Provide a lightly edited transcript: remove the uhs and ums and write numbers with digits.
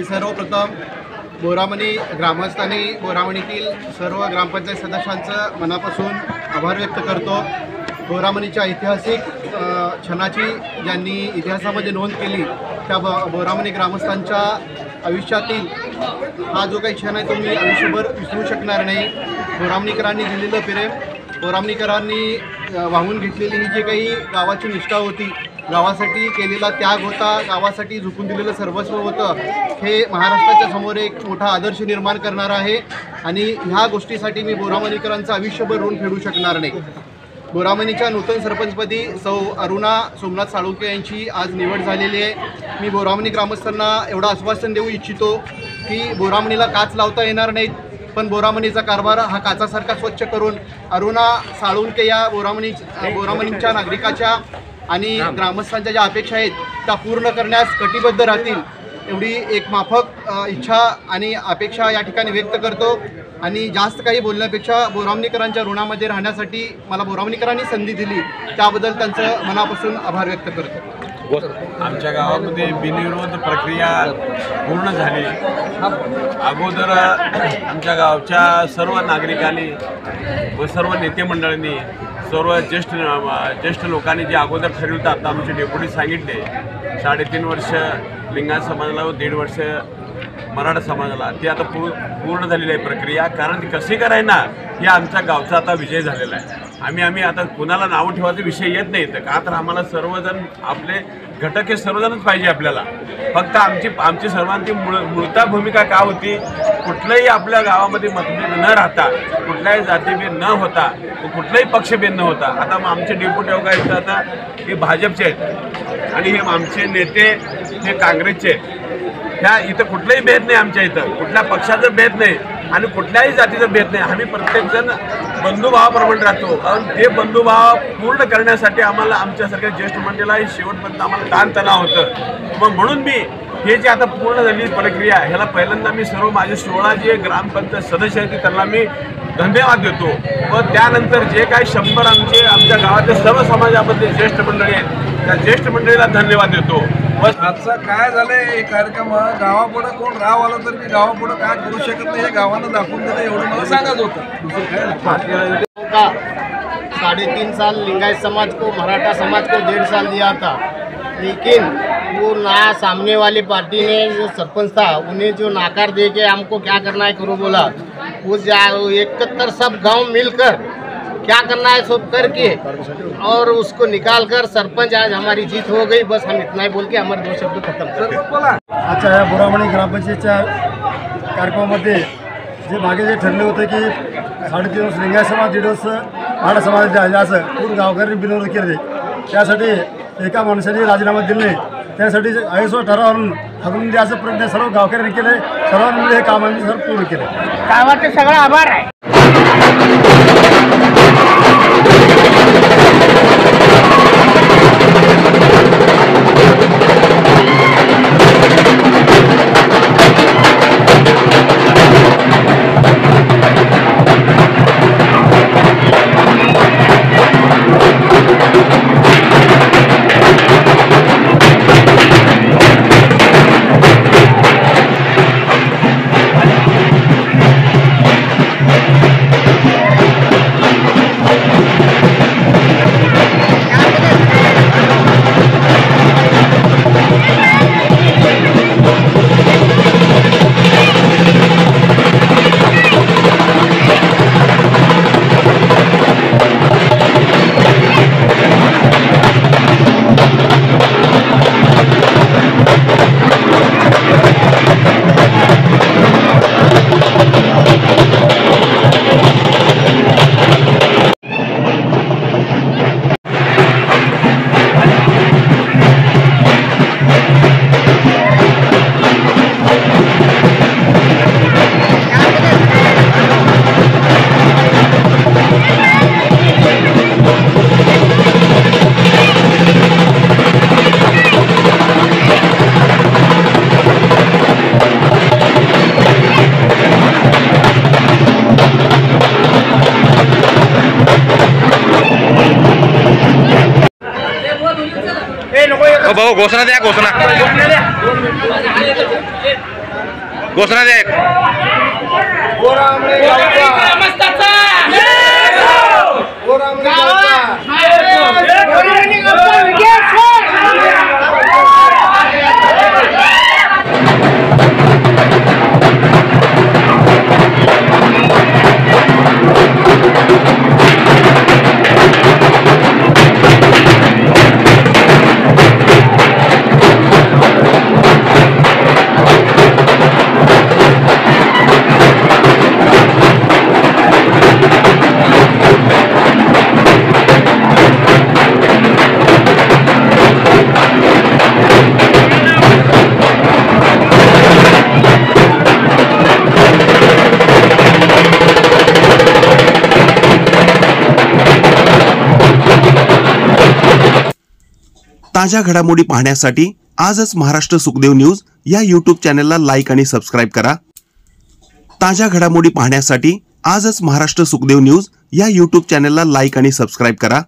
सर्वप्रथम बोरामणी ग्रामस्थांनी बोरामणीतील सर्व ग्रामपंचायत सदस्यांचं मनापासून आभार व्यक्त करतो। बोरामणीच्या ऐतिहासिक क्षणाची ज्यांनी इतिहासामध्ये नोंद केली त्या बोरामणी ग्रामस्थांच्या आयुष्यातील हा जो काही क्षण आहे तो मी आयुष्यभर विसरू शकणार नाही। बोरामणीकरांनी दिलेलं प्रेम, बोरामणीकरांनी वाहून घेतलेली ही जी काही गावाची निष्ठा होती, गावासाठी केलेला त्याग होता, गावासाठी झुकून दिलेलं सर्वस्व होतं, हे महाराष्ट्राच्या समोर एक मोठा आदर्श निर्माण करणार आहे आणि ह्या गोष्टीसाठी मी बोरामणीकरांचं आयुष्यभर ऋण फेडू शकणार नाही। बोरामणीच्या नूतन सरपंचपदी सौ अरुणा सोमनाथ साळुंखे यांची आज निवड झालेली आहे। मी बोरामणी ग्रामस्थांना एवढं आश्वासन देऊ इच्छितो की बोरामणीला काच लावता येणार नाहीत, पण बोरामणीचा कारभार हा काचासारखा स्वच्छ करून अरुणा साळुंखे या बोरामणीच्या नागरिकाच्या आणि ग्रामस्थांच्या ज्या अपेक्षा आहेत त्या पूर्ण करण्यास कटिबद्ध राहतील एवढी एक माफक इच्छा आणि अपेक्षा या ठिकाणी व्यक्त करतो। आणि जास्त काही बोलण्यापेक्षा बोरामणीकरांच्या ऋणामध्ये राहण्यासाठी मला बोरामणीकरांनी संधी दिली त्याबद्दल त्यांचं मनापासून आभार व्यक्त करतो। आमच्या गावामध्ये बिनविरोध प्रक्रिया पूर्ण झाली। अगोदर आमच्या गावच्या सर्व नागरिकांनी व सर्व नेते मंडळींनी सर्व ज्येष्ठ लोकांनी जे अगोदर ठरवतात आमचे डेप्युटी सांगितले 3.5 वर्ष लिंगायत समाजाला व 1.5 वर्ष मराठा समाजाला, ती आता पूर्ण झालेली आहे प्रक्रिया। कारण ती कशी कराय ना हे आमच्या गावचा आता विजय झालेला आहे। आम्ही आता कुणाला नाव ठेवायचा विषय येत नाही तर का तर आम्हाला सर्वजण आपले घटक हे सर्वजणच पाहिजे आपल्याला। फक्त आमची सर्वांची मूळता भूमिका काय होती, कुठलंही आपल्या गावामध्ये मतभेद न राहता, कुठल्याही जातीभेद न होता, कुठलाही पक्षभेद न होता। आता आमचे डेप्युटी वगैरे आता हे भाजपचे आहेत आणि हे आमचे नेते हे काँग्रेसचे आहेत। ह्या इथं कुठलाही भेद नाही, आमच्या इथं कुठल्या पक्षाचा भेद नाही आणि कुठल्याही जातीचा भेद नाही। आम्ही प्रत्येकजण बंधुभावाप्रमाणे राहतो आणि ते बंधुभाव पूर्ण करण्यासाठी आम्हाला आमच्यासारख्या ज्येष्ठ मंडळीला शेवटपर्यंत आम्हाला ताणतणाव होतं। मग म्हणून मी हे जे आता पूर्ण झालेली प्रक्रिया ह्याला पहिल्यांदा मी सर्व माझे 16 जे ग्रामपंचायत सदस्य आहेत त्यांना मी धन्यवाद देतो व त्यानंतर जे काही 100 आमच्या गावातील सर्व समाजामध्ये ज्येष्ठ मंडळी आहेत त्या ज्येष्ठ मंडळीला धन्यवाद देतो। बस आजचा काय झालंय हे कार्यक्रम गावापुढं कोण राव आला तर मी गावापुढं काय करू शकत नाही हे गावानं दाखवून दिलं एवढं मला सांगायचं होतं। 3.5 साल लिंगायत समाज को, मराठा समाज को 1.5 साल दिया था, लेकिन वो ना सामने वाली पार्टी ने जो सरपंच था उन्हें जो नाकार दे के हमको क्या करना है करो बोला, वो 71 सब गांव मिलकर क्या करना है सब करके और उसको निकाल कर सरपंच आज हमारी जीत हो गई। बस हम इतना ही बोल के हमारे 2 शब्द खत्म करते। अच्छा, या बोरामणी ग्रामपंचायतच्या कार्यक्रमामध्ये जे मागे जे ठरले होते की 3.5 वर्ष लिंगायत समाज, 1.5 वर्ष मराठा समाज असं पूर्ण गावकऱ्यांनी बिनविरोध केले, त्यासाठी एका माणसाने राजीनामा दिले नाही, त्यासाठी आयुष्य ठरावून हकलून द्यायचं प्रयत्न सर्व गावकऱ्यांनी केले। सर्वांनी हे काम आम्ही सर्व पूर्ण केले। गावाचे सगळं आभार आहे। भाऊ घोषणा द्या, घोषणा घोषणा द्या एक. ताज्या घडामोडी पाहण्यासाठी आजच महाराष्ट्र सुखदेव न्यूज या यूट्यूब चॅनलला लाईक आणि सबस्क्राईब करा. ताज्या घडामोडी पाहण्यासाठी आजच महाराष्ट्र सुखदेव न्यूज या यूट्यूब चॅनलला लाईक आणि सबस्क्राईब करा.